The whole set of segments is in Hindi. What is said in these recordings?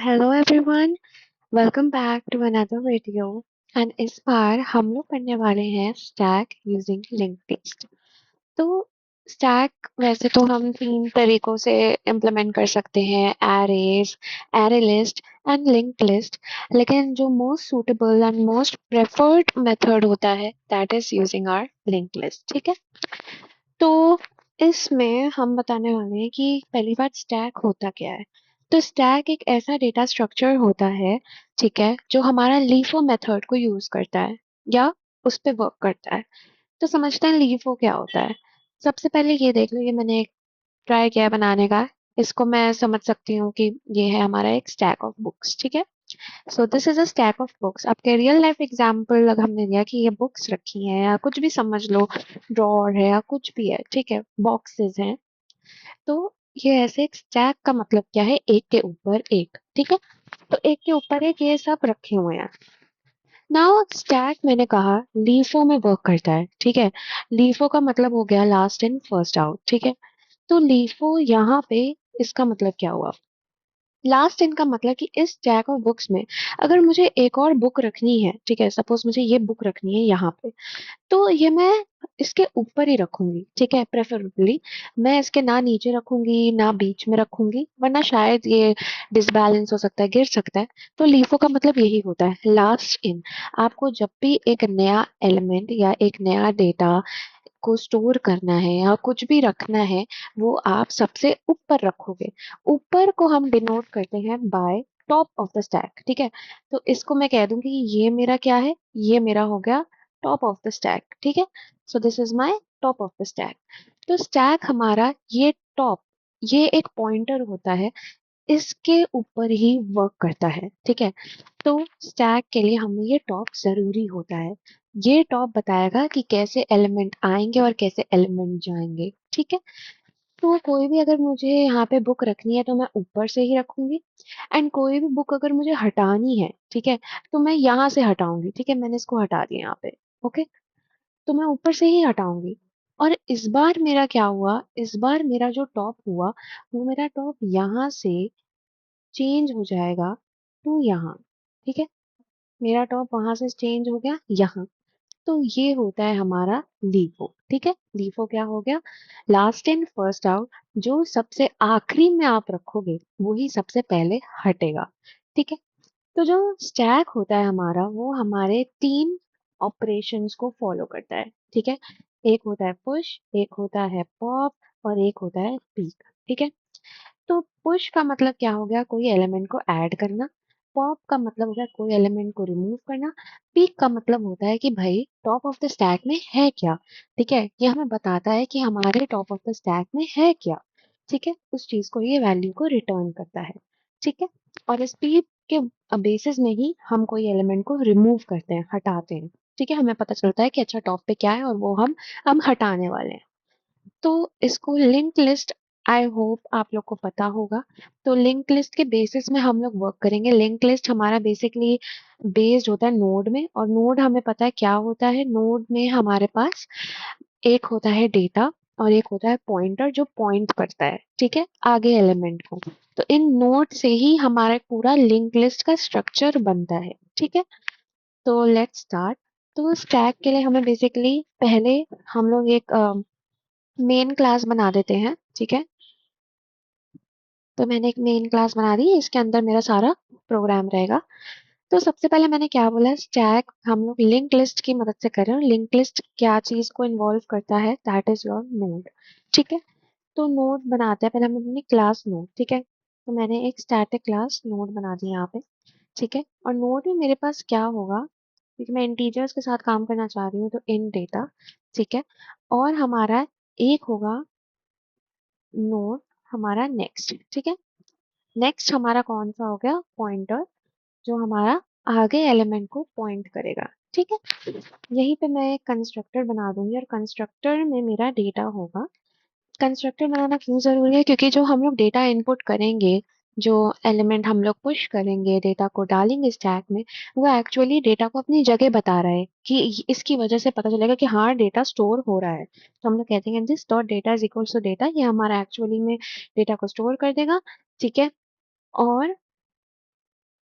Hello everyone, welcome back to another video. And इस बार हम लोग पढ़ने वाले हैं स्टैक यूजिंग लिंक्ड लिस्ट। तो स्टैक वैसे तो हम तीन तरीकों से इम्प्लीमेंट कर सकते हैं: arrays, array list and linked list. लेकिन जो most suitable and most preferred method होता है that is using our linked list. ठीक है, तो इसमें हम बताने वाले हैं कि पहली बात स्टैक होता क्या है। तो स्टैक एक ऐसा डेटा स्ट्रक्चर होता है, ठीक है, जो हमारा लीफो मेथड को यूज करता है या उस पे वर्क करता है। तो समझते हैं लीफो क्या होता है। सबसे पहले ये देख लो, ये मैंने ट्राई किया है बनाने का। इसको मैं समझ सकती हूँ कि ये है हमारा एक स्टैक ऑफ बुक्स। ठीक है, so this is a stack of books. आपके रियल लाइफ एग्जाम्पल अगर हमने दिया कि ये बुक्स रखी हैं या कुछ भी समझ लो, ड्रॉर है या कुछ भी है, ठीक है, बॉक्सेस हैं। तो ये ऐसे एक स्टैक का मतलब क्या है, एक के ऊपर एक। ठीक है, तो एक के ऊपर एक ये सब रखे हुए हैं। नाउ स्टैक मैंने कहा लीफो में वर्क करता है। ठीक है, लीफो का मतलब हो गया लास्ट इन फर्स्ट आउट। ठीक है, तो लीफो यहाँ पे इसका मतलब क्या हुआ, लास्ट इन का मतलब कि इस स्टैक ऑफ बुक्स में अगर मुझे एक और बुक रखनी है, ठीक है, सपोज मुझे ये बुक रखनी है यहाँ पे, तो ये मैं इसके ऊपर ही रखूंगी। ठीक है, प्रेफरेबली मैं इसके ना नीचे रखूंगी ना बीच में रखूंगी, वरना शायद ये डिसबैलेंस हो सकता है, गिर सकता है। तो लीफो का मतलब यही होता है, लास्ट इन। आपको जब भी एक नया एलिमेंट या एक नया डेटा को स्टोर करना है या कुछ भी रखना है, वो आप सबसे ऊपर रखोगे। ऊपर को हम डिनोट करते हैं bye top of the stack. ठीक है, तो इसको मैं कह दूंगी कि ये मेरा क्या है, ये मेरा हो गया टॉप ऑफ द स्टैक। ठीक है, so this is my top of the stack. तो स्टैक हमारा ये टॉप, ये एक पॉइंटर होता है, इसके ऊपर ही वर्क करता है। ठीक है, तो स्टैक के लिए हमें ये टॉप जरूरी होता है। ये टॉप बताएगा कि कैसे एलिमेंट आएंगे और कैसे एलिमेंट जाएंगे। ठीक है, तो कोई भी अगर मुझे यहाँ पे बुक रखनी है तो मैं ऊपर से ही रखूंगी। एंड कोई भी बुक अगर मुझे हटानी है, ठीक है, तो मैं यहाँ से हटाऊंगी। ठीक है, मैंने इसको हटा दिया यहाँ पे। ओके, तो मैं ऊपर से ही हटाऊंगी। और इस बार मेरा क्या हुआ, इस बार मेरा जो टॉप हुआ, वो मेरा टॉप यहाँ से चेंज हो जाएगा टू यहाँ। ठीक है, मेरा टॉप वहां से चेंज हो गया यहाँ। तो ये होता है हमारा लीफो। ठीक है, लीफो क्या हो गया, लास्ट इन फर्स्ट आउट। जो सबसे आखिरी में आप रखोगे वही सबसे पहले हटेगा। ठीक है, तो जो स्टैक होता है हमारा, वो हमारे तीन ऑपरेशंस को फॉलो करता है। ठीक है, एक होता है पुश, एक होता है पॉप और एक होता है पीक। ठीक है, तो पुश का मतलब क्या हो गया, कोई एलिमेंट को ऐड करना। पॉप का मतलब हो गया कोई एलिमेंट को रिमूव करना। पीक का मतलब होता है कि भाई टॉप ऑफ द स्टैक में है क्या। ठीक है, ये हमें बताता है कि हमारे टॉप ऑफ द स्टैक में है क्या। ठीक है, उस चीज को, ये वैल्यू को रिटर्न करता है। ठीक है, और इस पीक के बेसिस में ही हम कोई एलिमेंट को रिमूव करते हैं, हटाते हैं। ठीक है, हमें पता चलता है कि अच्छा टॉप पे क्या है और वो हम हटाने वाले हैं। तो इसको लिंक लिस्ट, आई होप आप लोग को पता होगा। तो लिंक लिस्ट के बेसिस में हम लोग वर्क करेंगे। लिंक लिस्ट हमारा बेसिकली बेस्ड होता है नोड में, और नोड हमें पता है क्या होता है। नोड में हमारे पास एक होता है डेटा और एक होता है पॉइंटर जो पॉइंट करता है, ठीक है, आगे एलिमेंट को। तो इन नोड से ही हमारा पूरा लिंक लिस्ट का स्ट्रक्चर बनता है। ठीक है, तो लेट्स स्टार्ट। तो स्टैक के लिए हमें बेसिकली पहले हम लोग एक मेन क्लास बना देते हैं। ठीक है, तो मैंने एक मेन क्लास बना दी, इसके अंदर मेरा सारा प्रोग्राम रहेगा। तो सबसे पहले मैंने क्या बोला, स्टैक हम लोग लिंक लिस्ट की मदद से कर रहे हैं। लिंक लिस्ट क्या चीज को इन्वॉल्व करता है, दैट इज योर नोड। ठीक है, तो नोड बनाते हैं, पहले हम अपनी क्लास नोड। ठीक है, तो मैंने एक स्टैटिक क्लास नोड बना दी यहाँ पे। ठीक है, और नोड में मेरे पास क्या होगा, क्योंकि मैं इंटीजर्स के साथ काम करना चाह रही हूँ, तो इन डेटा। ठीक है, और हमारा एक होगा नोड हमारा नेक्स्ट। ठीक है, नेक्स्ट हमारा कौन सा हो गया, पॉइंटर, जो हमारा आगे एलिमेंट को पॉइंट करेगा। ठीक है, यहीं पे मैं एक कंस्ट्रक्टर बना दूंगी और कंस्ट्रक्टर में मेरा डेटा होगा। कंस्ट्रक्टर बनाना क्यों जरूरी है, क्योंकि जो हम लोग डेटा इनपुट करेंगे, जो एलिमेंट हम लोग पुश करेंगे, डेटा को डालेंगे स्टैक में, वो एक्चुअली डेटा को अपनी जगह बता रहा है कि इसकी वजह से पता चलेगा कि हाँ डेटा स्टोर हो रहा है। तो हम लोग कहते हैं this dot data is equals to data, ये हमारा एक्चुअली में डेटा को स्टोर कर देगा। ठीक है, और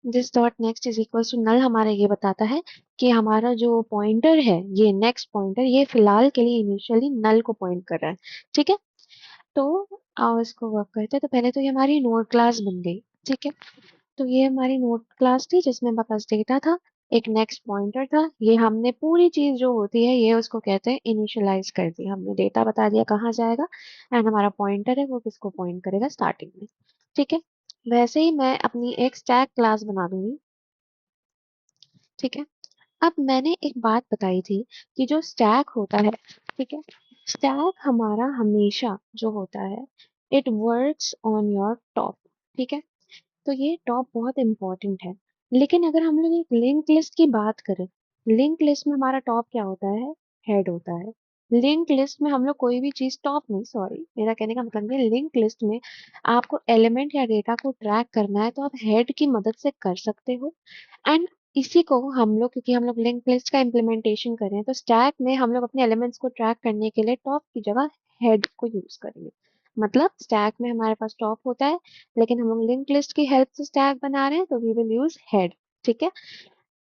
this dot next is equal to null हमारा ये बताता है कि हमारा जो पॉइंटर है, ये नेक्स्ट पॉइंटर, ये फिलहाल के लिए इनिशियली नल को पॉइंट कर रहा है। ठीक है, तो आओ इसको वर्क करते हैं। तो पहले तो ये हमारी नोड क्लास बन गई। ठीक है, तो ये हमारी नोड क्लास थी जिसमें हमारे पास डेटा था, एक नेक्स्ट पॉइंटर था। ये हमने पूरी चीज जो होती है ये उसको कहते हैं इनिशियलाइज कर दिया। हमने डेटा बता दिया कहाँ जाएगा, एंड हमारा पॉइंटर है वो किसको पॉइंट करेगा स्टार्टिंग में। ठीक है, वैसे ही मैं अपनी एक स्टैक क्लास बना दूंगी। ठीक है, अब मैंने एक बात बताई थी कि जो स्टैक होता है, ठीक है, स्टैक हमारा हमेशा जो होता है, it works on your top. ठीक है, तो ये टॉप बहुत इंपॉर्टेंट है। लेकिन अगर हम लोग एक लिंक लिस्ट की बात करें, लिंक लिस्ट में हमारा टॉप क्या होता है, हेड होता है। लिंक लिस्ट में हम लोग कोई भी चीज, टॉप नहीं सॉरी, मेरा कहने का मतलब है लिंक लिस्ट में आपको एलिमेंट या डेटा को ट्रैक करना है तो आप हेड की मदद से कर सकते हो। एंड इसी को हम लोग, क्योंकि हम लोग लिंक लिस्ट का इम्प्लीमेंटेशन कर रहे हैं, तो स्टैक में हम लोग अपने एलिमेंट्स को ट्रैक करने के लिए टॉप की जगह हेड को यूज करेंगे। मतलब स्टैक में हमारे पास टॉप होता है, लेकिन हम लोग लिंक लिस्ट की हेल्प से स्टैक बना रहे हैं तो वी विल यूज हेड। ठीक है,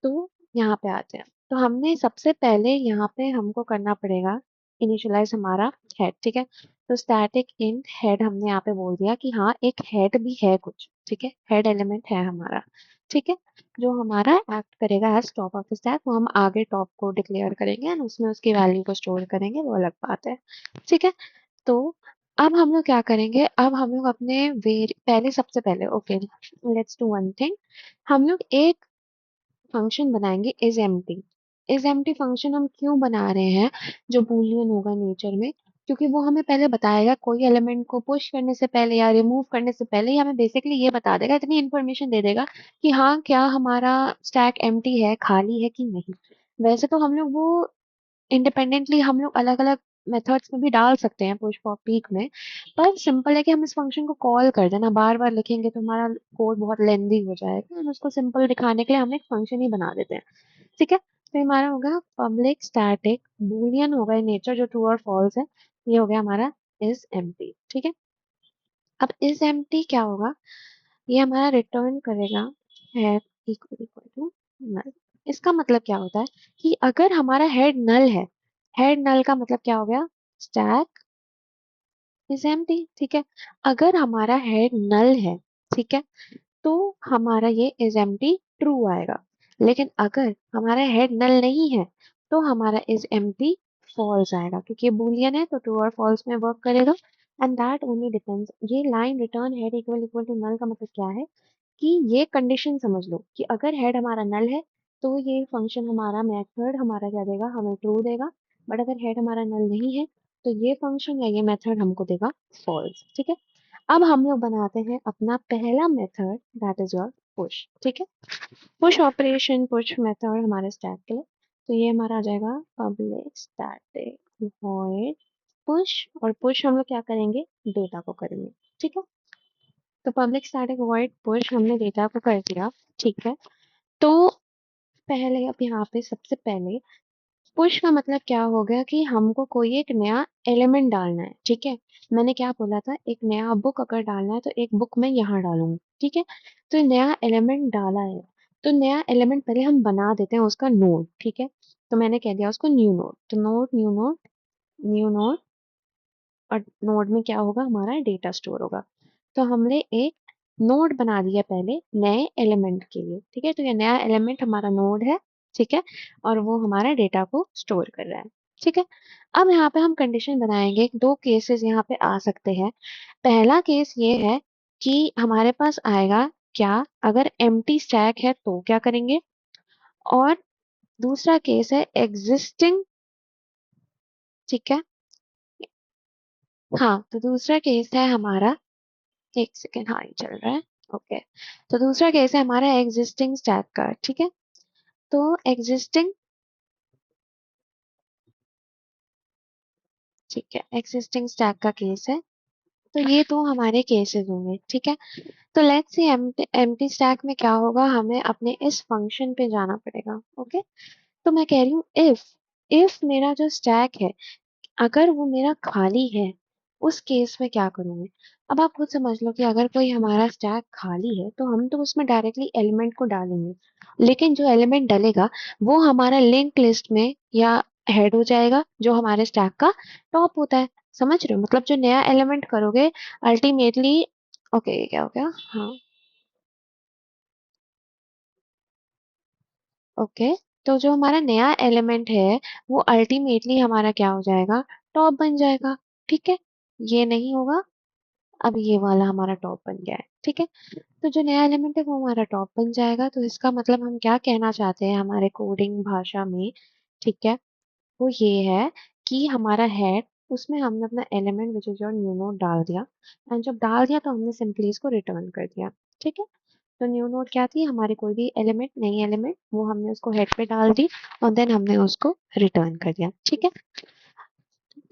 तो यहाँ पे आते हैं। तो हमने सबसे पहले यहाँ पे हमको करना पड़ेगा इनिशियलाइज हमारा हेड। ठीक है, तो स्टैटिक इंट हेड हमने यहाँ पे बोल दिया कि हाँ एक हेड भी है कुछ। ठीक है, हेड एलिमेंट है हमारा। ठीक है, जो हमारा एक्ट करेगा as top of the stack, वो हम आगे टॉप को डिक्लेयर करेंगे एंड उसमें उसकी वैल्यू को स्टोर करेंगे, वो अलग बात है। ठीक है, तो अब हम लोग क्या करेंगे, अब हम लोग अपने पहले सबसे पहले okay let's do one thing. हम लोग एक फंक्शन बनाएंगे is empty. Is empty function हम क्यों बना रहे हैं, जो बूलियन होगा नेचर में, क्योंकि वो हमें पहले बताएगा कोई एलिमेंट को पुश करने से पहले या रिमूव करने से पहले ही हमें बेसिकली ये बता देगा, इतनी इन्फॉर्मेशन दे देगा कि हाँ क्या हमारा स्टैक एम्प्टी है, खाली है कि नहीं। वैसे तो हम लोग वो इंडिपेंडेंटली हम लोग अलग अलग मेथड्स में भी डाल सकते हैं पुश पॉप पीक में, पर सिंपल है कि हम इस फंक्शन को कॉल कर देना, बार बार लिखेंगे तो हमारा कोड बहुत लेंदी हो जाएगा, हम उसको सिंपल दिखाने के लिए हम एक फंक्शन ही बना देते हैं। ठीक है, तो हमारा होगा पब्लिक स्टैटिक बूलियन होगा इन नेचर, जो ट्रू और फॉल्स है, ये हो गया हमारा इज एम्प्टी। ठीक है, अब इज एम्प्टी क्या होगा, ये हमारा रिटर्न करेगा head equal equal to null. इसका मतलब क्या होता है कि अगर हमारा हेड नल है, हेड नल का मतलब क्या हो गया, स्टैक इज एम्प्टी। ठीक है, अगर हमारा हेड नल है, ठीक है, तो हमारा ये इज एम्प्टी ट्रू आएगा। लेकिन अगर हमारा हेड नल नहीं है तो हमारा इज एम्प्टी फॉल्स आएगा, क्योंकि ये बूलियन है तो ट्रू और फॉल्स में वर्क करेगा। एंड दैट ओनली डिपेंड्स, ये line return head equal equal to null का मतलब क्या है कि ये कंडीशन समझ लो कि अगर हेड हमारा नल है तो ये फंक्शन हमारा मेथड हमारा क्या देगा, हमें ट्रू देगा। बट अगर हेड हमारा नल नहीं है तो ये फंक्शन या ये मेथड हमको देगा फॉल्स। ठीक है, अब हम लोग बनाते हैं अपना पहला method, that is your push. ठीक है, पुश ऑपरेशन, पुश मेथड हमारे स्टैक के लिए। तो ये हमारा आ जाएगा पब्लिक स्टैटिक वॉइड पुश, और पुश हम लोग क्या करेंगे, डेटा को करेंगे। ठीक है, तो पब्लिक स्टैटिक वॉइड पुश हमने डेटा को कर दिया। ठीक है, तो पहले अब यहाँ पे सबसे पहले पुश का मतलब क्या हो गया कि हमको कोई एक नया एलिमेंट डालना है। ठीक है, मैंने क्या बोला था, एक नया बुक अगर डालना है तो एक बुक मैं यहाँ डालूंगी। ठीक है, तो नया एलिमेंट डाला है, तो नया एलिमेंट पहले हम बना देते हैं उसका नोड। ठीक है, तो मैंने कह दिया उसको न्यू नोड, तो node new node new node, और नोड में क्या होगा, हमारा डेटा स्टोर होगा। तो हमने एक नोड बना दिया पहले नए एलिमेंट के लिए। ठीक है, तो ये नया एलिमेंट हमारा नोड है। ठीक है, और वो हमारा डेटा को स्टोर कर रहा है। ठीक है, अब यहाँ पे हम कंडीशन बनाएंगे, दो केसेस यहाँ पे आ सकते हैं। पहला केस ये है कि हमारे पास आएगा क्या, अगर एम्प्टी स्टैक है तो क्या करेंगे, और दूसरा केस है एग्जिस्टिंग। ठीक है, हाँ तो दूसरा केस है हमारा, एक सेकेंड, हाँ ये चल रहा है। ओके, तो दूसरा केस है हमारा एग्जिस्टिंग स्टैक का। ठीक है, तो एग्जिस्टिंग, ठीक है, एग्जिस्टिंग स्टैक का केस है। तो ये दो हमारे केसेस होंगे। ठीक है, तो लेट्स सी एम्प्टी स्टैक में क्या होगा, हमें अपने इस फंक्शन पे जाना पड़ेगा। ओके, तो मैं कह रही हूँ इफ, इफ मेरा जो स्टैक है अगर वो मेरा खाली है, उस केस में क्या करूंगी? अब आप खुद समझ लो कि अगर कोई हमारा स्टैक खाली है तो हम तो उसमें डायरेक्टली एलिमेंट को डालेंगे, लेकिन जो एलिमेंट डलेगा वो हमारा लिंक लिस्ट में या हेड हो जाएगा, जो हमारे स्टैक का टॉप होता है। समझ रहे हो? मतलब जो नया एलिमेंट करोगे अल्टीमेटली। ओके, ये क्या हो गया? हाँ। ओके, तो जो हमारा नया एलिमेंट है वो अल्टीमेटली हमारा क्या हो जाएगा? टॉप बन जाएगा। ठीक है, ये नहीं होगा। अब ये वाला हमारा टॉप बन गया है। ठीक है, तो जो नया एलिमेंट है वो हमारा टॉप बन जाएगा। तो इसका मतलब हम क्या कहना चाहते हैं हमारे कोडिंग भाषा में? ठीक है, वो ये है कि हमारा हेड, उसमें हमने अपना element which is your new node डाल दिया, एंड जब डाल दिया तो हमने सिंपली इसको रिटर्न कर दिया। ठीक है, तो न्यू नोड क्या थी? हमारी कोई भी एलिमेंट, नई एलिमेंट, वो हमने उसको हेड पे डाल दी और देन हमने उसको रिटर्न कर दिया। ठीक है,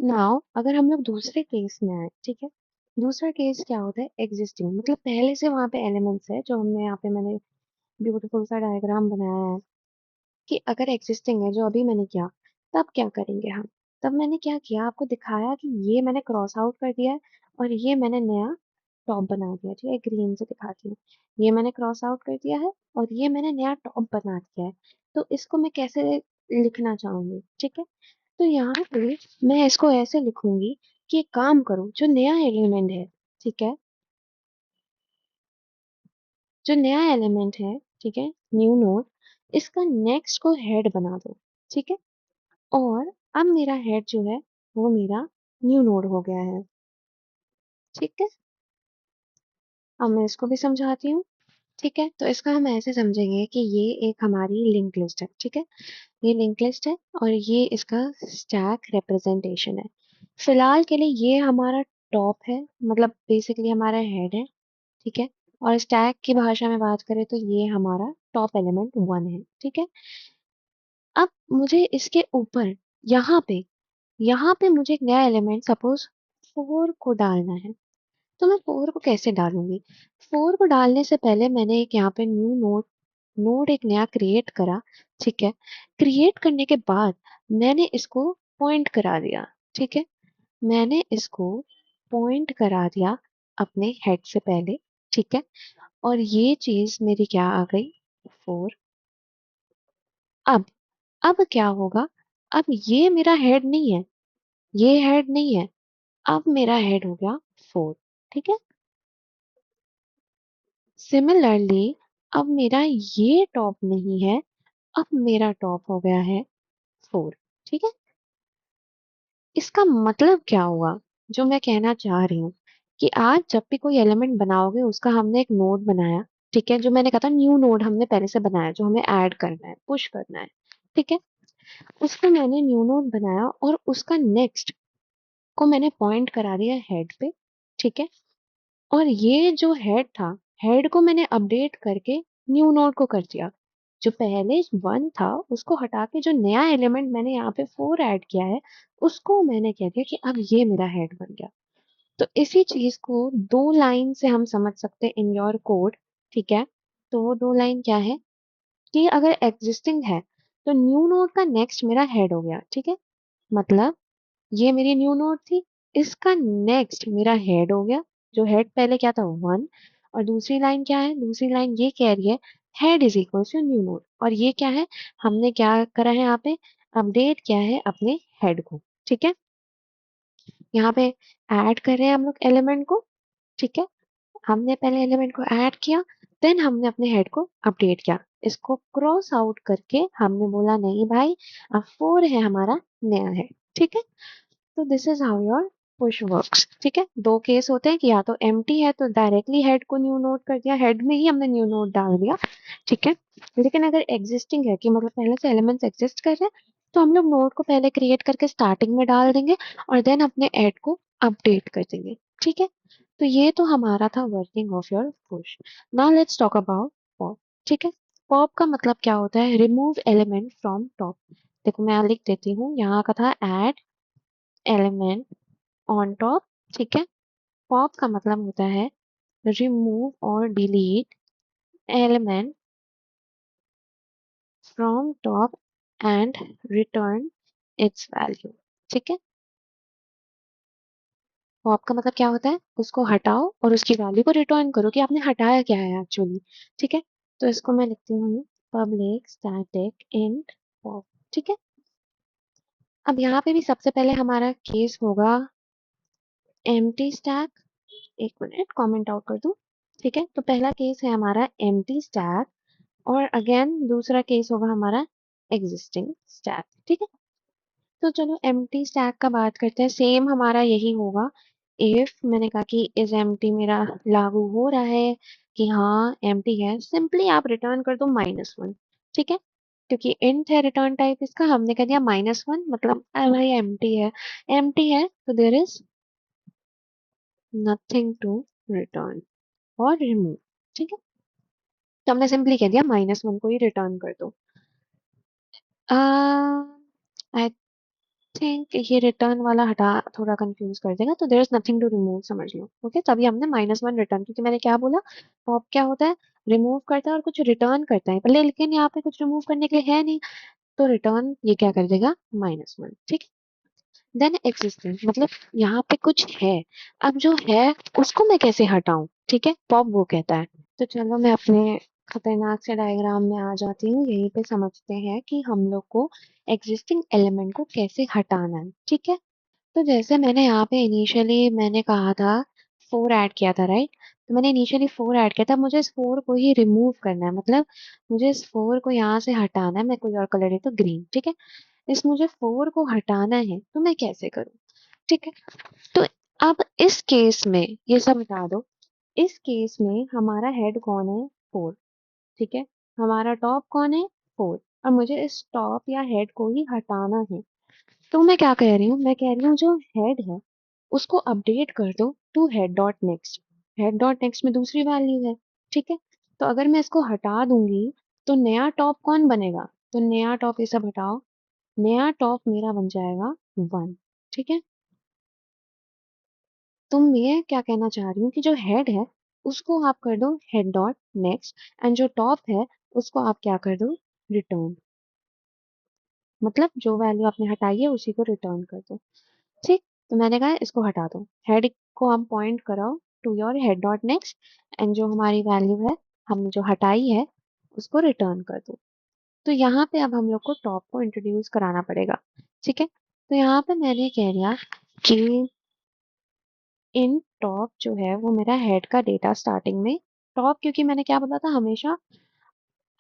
नाउ अगर हम लोग दूसरे केस में आए, ठीक है, दूसरा केस क्या होता है? एग्जिस्टिंग, मतलब पहले से वहां पे एलिमेंट्स है, जो हमने यहाँ पे मैंने ब्यूटीफुल सा डायग्राम बनाया है कि अगर एग्जिस्टिंग है जो अभी मैंने किया, तब क्या करेंगे हम? तब मैंने क्या किया, आपको दिखाया कि ये मैंने क्रॉस आउट कर दिया है और ये मैंने नया टॉप बना दिया। ठीक है, ग्रीन से दिखाती हूँ। ये मैंने क्रॉस आउट कर दिया है और ये मैंने नया टॉप बना दिया है। तो इसको मैं कैसे लिखना चाहूंगी? ठीक है, तो यहाँ पे मैं इसको ऐसे लिखूंगी कि एक काम करो, जो नया एलिमेंट है, ठीक है, जो नया एलिमेंट है, ठीक है, न्यू नोड, इसका नेक्स्ट को हेड बना दो। ठीक है, और अब मेरा हेड जो है वो मेरा न्यू नोड हो गया है। ठीक है, अब मैं इसको भी समझाती हूँ। ठीक है, तो इसका हम ऐसे समझेंगे कि ये एक हमारी लिंक लिस्ट है। ठीक है, ये लिंक लिस्ट है और ये इसका स्टैक रिप्रेजेंटेशन है। फिलहाल के लिए ये हमारा टॉप है, मतलब बेसिकली हमारा हेड है। ठीक है, और स्टैक की भाषा में बात करें तो ये हमारा टॉप एलिमेंट वन है। ठीक है, अब मुझे इसके ऊपर यहाँ पे मुझे एक नया एलिमेंट सपोज फोर को डालना है। तो मैं फोर को कैसे डालूंगी? फोर को डालने से पहले मैंने एक यहाँ पे न्यू नोड नोड एक नया क्रिएट करा। ठीक है, क्रिएट करने के बाद मैंने इसको पॉइंट करा दिया। ठीक है, मैंने इसको पॉइंट करा दिया अपने हेड से पहले। ठीक है, और ये चीज मेरी क्या आ गई? फोर। अब अब क्या होगा? अब ये मेरा हेड नहीं है, ये हेड नहीं है, अब मेरा हेड हो गया फोर। ठीक है, सिमिलरली अब मेरा ये टॉप नहीं है, अब मेरा टॉप हो गया है फोर। ठीक है, इसका मतलब क्या हुआ? जो मैं कहना चाह रही हूँ कि आज जब भी कोई एलिमेंट बनाओगे उसका हमने एक नोड बनाया। ठीक है, जो मैंने कहा था न्यू नोड हमने पहले से बनाया, जो हमें ऐड करना है, पुश करना है। ठीक है, उसको मैंने न्यू नोड बनाया और उसका नेक्स्ट को मैंने पॉइंट करा दिया हेड पे। ठीक है, और ये जो हेड था, हेड को मैंने अपडेट करके न्यू नोड को कर दिया। जो पहले वन था उसको हटा के जो नया एलिमेंट मैंने यहाँ पे फोर ऐड किया है, उसको मैंने कह दिया कि अब ये मेरा हेड बन गया। तो इसी चीज को दो लाइन से हम समझ सकते हैं इन योर कोड। ठीक है, तो वो दो लाइन क्या है कि अगर एग्जिस्टिंग है तो न्यू नोड का नेक्स्ट मेरा हेड हो गया। ठीक है, मतलब ये मेरी न्यू नोड थी, इसका नेक्स्ट मेरा हेड हो गया। जो हेड पहले क्या था? वन। और दूसरी लाइन क्या है? दूसरी लाइन ये कह रही है head is equal to new node, और ये क्या है? हमने क्या करा है यहाँ पे? अपडेट किया है अपने हेड को। ठीक है, यहाँ पे ऐड कर रहे हैं हम लोग एलिमेंट को। ठीक है, हमने पहले एलिमेंट को ऐड किया, देन हमने अपने हेड को अपडेट किया। इसको क्रॉस आउट करके हमने बोला नहीं भाई, अब फोर है हमारा नया हेड। ठीक है, तो this is how your push works. ठीक है, दो केस होते हैं कि या तो एम्प्टी है तो डायरेक्टली हेड को न्यू नोड कर दिया, हेड में ही हमने न्यू नोड डाल दिया। ठीक है, लेकिन अगर एग्जिस्टिंग है कि मतलब पहले से एलिमेंट्स एग्जिस्ट कर रहे हैं, तो हम लोग नोड को पहले क्रिएट करके स्टार्टिंग में डाल देंगे और देन अपने हेड को अपडेट कर देंगे। ठीक है, तो ये तो हमारा था working of your push. Now let's talk about pop. ठीक है, पॉप का मतलब क्या होता है? Remove element from top. देखो मैं लिख देती हूँ, यहाँ का था ऐड एलिमेंट ऑन टॉप। ठीक है, पॉप का मतलब होता है रिमूव और delete element from top and return it's value. ठीक है, पॉप का मतलब क्या होता है, उसको हटाओ और उसकी वैल्यू को रिटर्न करो कि आपने हटाया क्या है एक्चुअली। ठीक है, तो इसको मैं लिखती हूँ पब्लिक स्टैटिक इंट पॉप। ठीक है, अब यहाँ पे भी सबसे पहले हमारा केस होगा एम्प्टी स्टैक। एक मिनट कमेंट आउट कर दूं। ठीक है, तो पहला केस है हमारा एम्प्टी स्टैक और अगेन दूसरा केस होगा हमारा एग्जिस्टिंग स्टैक। ठीक है, तो चलो एम्प्टी स्टैक का बात करते हैं। सेम हमारा यही होगा। इफ मैंने कहा कि इज एम्प्टी मेरा लागू हो रहा है कि हाँ एम्प्टी है, सिंपली आप रिटर्न कर दो -1। ठीक है, क्योंकि इंट है रिटर्न टाइप इसका, हमने कह दिया -1 मतलब भाई एम्प्टी है। एम्प्टी है तो there is nothing to return और रिमूव। ठीक है, तो हमने सिंपली कह दिया -1 को ही रिटर्न कर दो। आई थिंक ये रिटर्न वाला हटा थोड़ा कंफ्यूज कर देगा, तो there is nothing to remove समझ लो। ओके, तभी हमने -1 रिटर्न, क्योंकि मैंने क्या बोला, पॉप क्या होता है, रिमूव करता है और कुछ रिटर्न करता है, पहले लेकिन यहाँ पे कुछ रिमूव करने के लिए है नहीं, तो रिटर्न ये क्या कर देगा -1। ठीक है, देन एग्जिस्टिंग मतलब यहाँ पे कुछ है, अब जो है उसको मैं कैसे हटाऊं। ठीक है, पॉप वो कहता है। तो चलो मैं अपने खतरनाक से डायग्राम में आ जाती हूँ, यहीं पे समझते हैं कि हम लोग को एग्जिस्टिंग एलिमेंट को कैसे हटाना है। ठीक है, तो जैसे मैंने यहाँ पे इनिशियली मैंने कहा था 4 ऐड किया था, राइट। तो मैंने इनिशियली 4 ऐड किया था, मुझे इस 4 को ही रिमूव करना है, मतलब मुझे इस 4 को यहाँ से हटाना है। मैं कोई और कलर है तो ग्रीन। ठीक है, इस मुझे 4 को हटाना है, तो मैं कैसे करूँ। ठीक है, तो अब इस केस में ये सब हटा दो। इस केस में हमारा हेड कौन है, 4। ठीक है, हमारा टॉप कौन है, 4। और मुझे इस टॉप या हेड को ही हटाना है। तो मैं क्या कह रही हूँ, मैं कह रही हूँ जो हेड है उसको अपडेट कर दो to head dot next. Head dot next में दूसरी वैल्यू है। ठीक है, तो अगर मैं इसको हटा दूंगी तो नया टॉप कौन बनेगा, तो नया टॉप ये सब हटाओ, नया टॉप मेरा बन जाएगा 1। ठीक है, तो मैं क्या कहना चाह रही हूँ कि जो हेड है उसको आप कर दो हेड डॉट नेक्स्ट, एंड जो टॉप है उसको आप क्या कर दो, रिटर्न। मतलब जो वैल्यू आपने हटाई है उसी को रिटर्न कर दो। ठीक, तो मैंने कहा इसको हटा दो, हेड को हम पॉइंट कराओ to your head dot next, and जो हमारी वैल्यू है हम जो हटाई है उसको रिटर्न कर दो। तो यहाँ पे अब हम लोग को टॉप को इंट्रोड्यूस कराना पड़ेगा। ठीक है, तो यहाँ पे मैंने कह दिया कि इन टॉप जो है वो मेरा हेड का डेटा स्टार्टिंग में, टॉप क्योंकि मैंने क्या बोला था हमेशा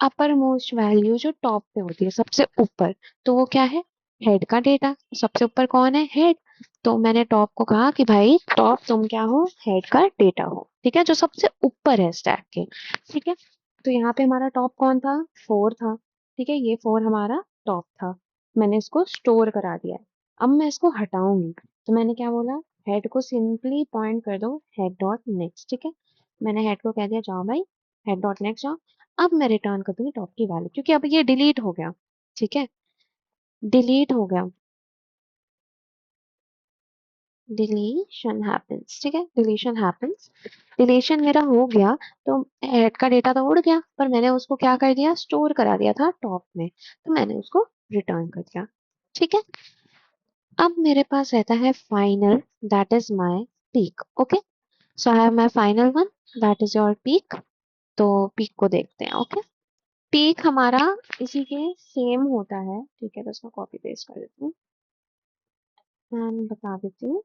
अपर मोस्ट वैल्यू जो टॉप पे होती है सबसे ऊपर, तो वो क्या है, हेड का डेटा। सबसे ऊपर कौन है, हेड। तो मैंने टॉप को कहा कि भाई टॉप तुम क्या हो, हेड का डेटा हो। ठीक है, जो सबसे ऊपर है स्टैक के। ठीक है, तो यहाँ पे हमारा टॉप कौन था, 4 था। ठीक है, ये 4 हमारा टॉप था, मैंने इसको स्टोर करा दिया है। अब मैं इसको हटाऊंगी, तो मैंने क्या बोला, हेड को सिंपली पॉइंट कर दो हेड डॉट नेक्स्ट। ठीक है, मैंने हेड को कह दिया जाओ भाई हेड डॉट नेक्स्ट जाओ। अब मैं रिटर्न कर दूंगी टॉप की वैल्यू, क्योंकि अब ये डिलीट हो गया। ठीक है, डिलीट हो गया, डिलीशन हैपेंस। ठीक है, डिलीशन हैपेंस, डिलीशन मेरा हो गया। तो हेड का डेटा तो उड़ गया, पर मैंने उसको क्या कर दिया, स्टोर करा दिया था टॉप में, तो मैंने उसको रिटर्न कर दिया। ठीक है, अब मेरे पास रहता है final, that is my peak. Okay, so I have my final one, that is your peak. तो पीक को देखते हैं। ओके, पीक हमारा इसी के सेम होता है। ठीक है, तो इसको कॉपी पेस्ट कर देती हूँ एंड बता देती हूँ।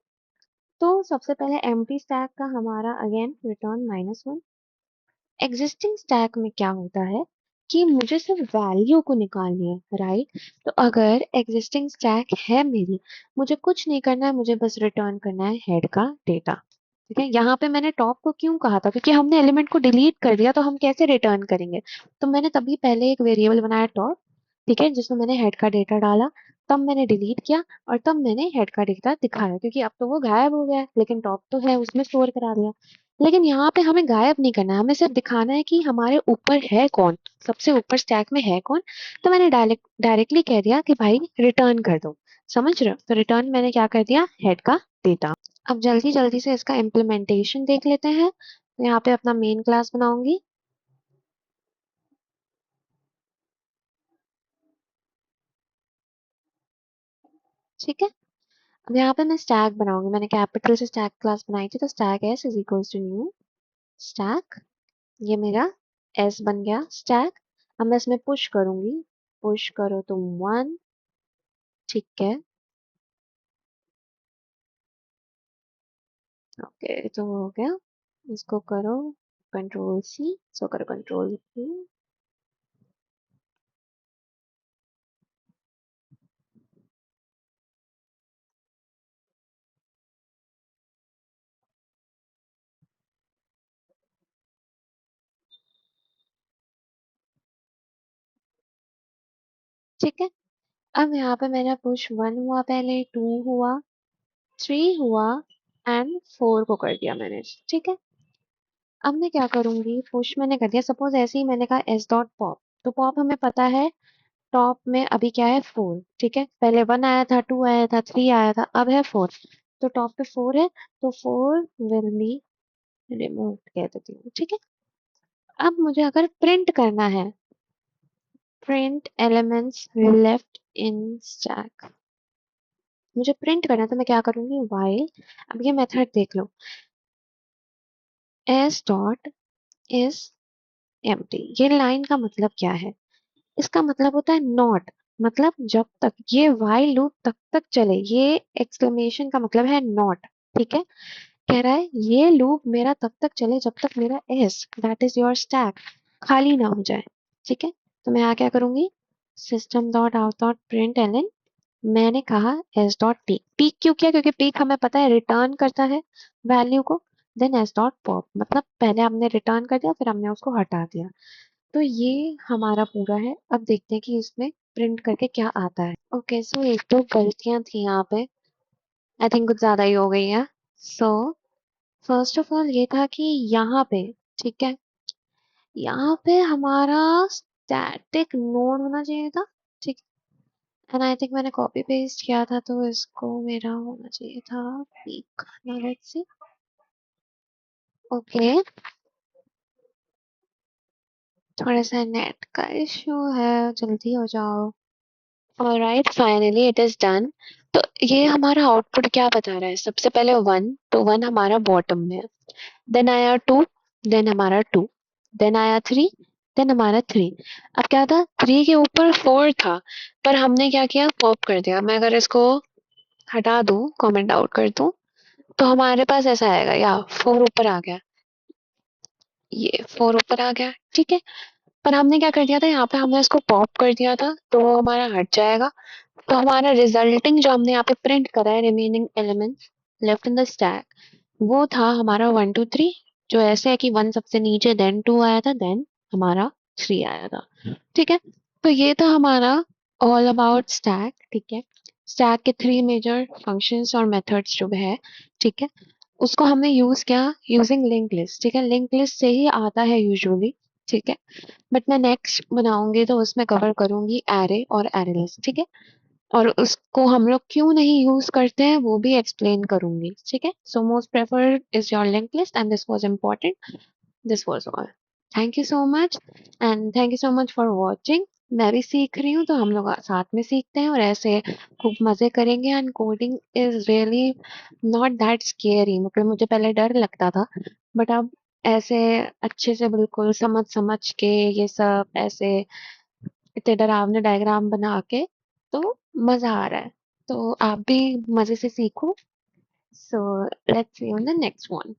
तो सबसे पहले एम्प्टी स्टैक का हमारा अगेन रिटर्न -1। एग्जिस्टिंग स्टैक में क्या होता है कि मुझे सिर्फ वैल्यू को निकालनी है, राइट। तो अगर एग्जिस्टिंग स्टैक है मेरी, मुझे कुछ नहीं करना है, मुझे बस रिटर्न करना है हेड का डेटा। ठीक है, यहाँ पे मैंने टॉप को क्यों कहा था, क्योंकि हमने एलिमेंट को डिलीट कर दिया, तो हम कैसे रिटर्न करेंगे। तो मैंने तभी पहले एक वेरिएबल बनाया टॉप। ठीक है, जिसमें मैंने हेड का डेटा डाला, तब मैंने डिलीट किया और तब मैंने हेड का डेटा दिखाया, क्योंकि अब तो वो गायब हो गया है, लेकिन टॉप तो है उसमें स्टोर करा दिया। लेकिन यहाँ पे हमें गायब नहीं करना है, हमें सिर्फ दिखाना है कि हमारे ऊपर है कौन, सबसे ऊपर स्टैक में है कौन। तो मैंने डायरेक्टली कह दिया कि भाई रिटर्न कर दो। समझ रहे हो, तो रिटर्न मैंने क्या कर दिया, हेड का डेटा। अब जल्दी जल्दी से इसका इम्प्लीमेंटेशन देख लेते हैं। तो यहाँ पे अपना मेन क्लास बनाऊंगी। ठीक है, अब यहाँ पे मैं स्टैक बनाऊंगी, मैंने कैपिटल से स्टैक क्लास बनाई थी, तो stack S is equals to new stack, ये मेरा एस बन गया स्टैक। अब मैं इसमें पुश करूंगी, पुश करो तो 1, ठीक है। ओके, तो हो गया। इसको करो कंट्रोल सी, इसको करो कंट्रोल वी। ठीक है, अब यहाँ पे मेरा पुश 1 हुआ, पहले 2 हुआ, 3 हुआ एंड 4 को कर दिया मैंने। ठीक है, अब मैं क्या करूंगी, पुश मैंने कर दिया, सपोज ऐसे ही मैंने कहा एस डॉट पॉप, तो पॉप हमें पता है टॉप में अभी क्या है 4, ठीक है, पहले 1 आया था, 2 आया था, 3 आया था, अब है 4, तो टॉप पे 4 है, तो 4 विल बी रिमूव कह देती हूँ। ठीक है, अब मुझे अगर प्रिंट करना है, print elements left in stack, मुझे प्रिंट करना है, तो मैं क्या करूंगी, व्हाइल, अब ये मेथड देख लो, एस डॉट इज एम्प्टी, ये लाइन का मतलब क्या है, इसका मतलब होता है नॉट, मतलब जब तक ये व्हाइल लूप तब तक चले, ये एक्सक्लेमेशन का मतलब है नॉट। ठीक है, कह रहा है ये लूप मेरा तब तक चले जब तक मेरा S, that is your stack, खाली ना हो जाए। ठीक है, तो मैं यहाँ क्या करूंगी, system dot out dot println, मैंने कहा एस डॉट पीक, पीक क्यों किया, क्योंकि पीक हमें पता है रिटर्न करता है वैल्यू को, देन एस डॉट पॉप, मतलब पहले हमने रिटर्न कर दिया फिर हमने उसको हटा दिया। तो ये हमारा पूरा है, अब देखते हैं कि इसमें प्रिंट करके क्या आता है। ओके, सो एक दो गलतियां थी यहाँ पे, आई थिंक कुछ ज्यादा ही हो गई है। सो फर्स्ट ऑफ ऑल ये था कि यहाँ पे, ठीक है, यहाँ पे हमारा स्टैटिक नोड होना चाहिए था। ठीक, एंड आई थिंक मैंने कॉपी पेस्ट किया था, तो इसको मेरा होना चाहिए था peak. Now let's see. Okay, थोड़ा सा नेट का इश्यू है, जल्दी हो जाओ। Alright, finally it is done. तो ये हमारा आउटपुट क्या बता रहा है, सबसे पहले 1, तो 1 हमारा बॉटम में है, देन आया 2, देन हमारा 2, देन आया 3, देन हमारा 3। अब क्या था, 3 के ऊपर 4 था, पर हमने क्या किया, पॉप कर दिया। मैं अगर इसको हटा दूं, कमेंट आउट कर दूं, तो हमारे पास ऐसा आएगा, या 4 ऊपर आ गया, ये 4 ऊपर आ गया। ठीक है, पर हमने क्या कर दिया था, यहाँ पे हमने इसको पॉप कर दिया था, तो वो हमारा हट जाएगा। तो हमारा रिजल्टिंग जो हमने यहाँ पे प्रिंट करा है, remaining elements left in the stack, वो था हमारा 1 2 3, जो ऐसे है कि 1 सबसे नीचे, देन 2 आया था, देन हमारा 3 आया था। ठीक है, तो ये था हमारा ऑल अबाउट स्टैक। ठीक है, स्टैक के 3 मेजर फंक्शंस और मेथड्स जो है, ठीक है, उसको हमने यूज किया यूजिंग लिंक लिस्ट। ठीक है, लिंक लिस्ट से ही आता है यूजुअली। ठीक है, बट मैं नेक्स्ट बनाऊंगी तो उसमें कवर करूंगी एरे और एरे लिस्ट। ठीक है, और उसको हम लोग क्यों नहीं यूज करते हैं वो भी एक्सप्लेन करूंगी। ठीक है, so most preferred is your link list and this was important, this was all. Thank you so much, and thank you so much for watching. मैं भी सीख रही हूँ, तो हम लोग साथ में सीखते हैं और ऐसे खूब मजे करेंगे। And coding is really not that scary, मतलब मुझे पहले डर लगता था, बट अब ऐसे अच्छे से बिल्कुल समझ समझ के ये सब ऐसे इतने डरावने डायग्राम बना के, तो मजा आ रहा है। तो आप भी मजे से सीखो। So let's see on the next one.